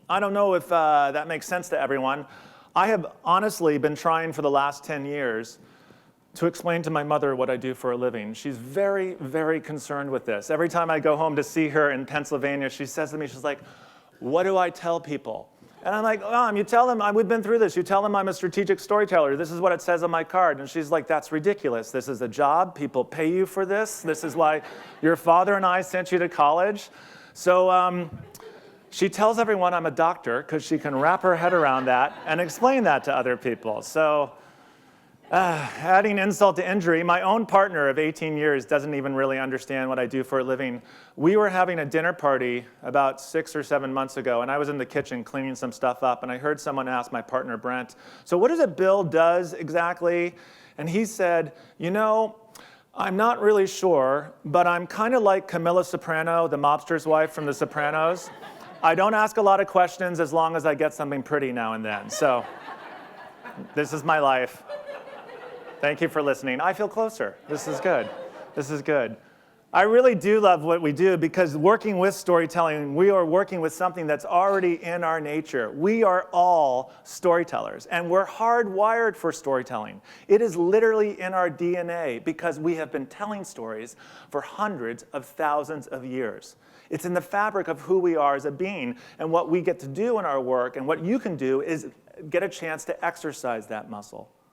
I don't know if that makes sense to everyone. I have honestly been trying for the last 10 years to explain to my mother what I do for a living. She's very, very concerned with this. Every time I go home to see her in Pennsylvania, she says to me, she's like, what do I tell people? And I'm like, Mom, you tell them, we've been through this. You tell them I'm a strategic storyteller. This is what it says on my card. And she's like, that's ridiculous. This is a job. People pay you for this. This is why your father and I sent you to college. So she tells everyone I'm a doctor because she can wrap her head around that and explain that to other people. So adding insult to injury, my own partner of 18 years doesn't even really understand what I do for a living. We were having a dinner party about 6 or 7 months ago, and I was in the kitchen cleaning some stuff up, and I heard someone ask my partner, Brent, so what is it Bill does exactly? And he said, you know, I'm not really sure, but I'm kind of like Camilla Soprano, the mobster's wife from The Sopranos. I don't ask a lot of questions as long as I get something pretty now and then. So this is my life. Thank you for listening. I feel closer. This is good. This is good. I really do love what we do because working with storytelling, we are working with something that's already in our nature. We are all storytellers, and we're hardwired for storytelling. It is literally in our DNA because we have been telling stories for hundreds of thousands of years. It's in the fabric of who we are as a being, and what we get to do in our work and what you can do is get a chance to exercise that muscle.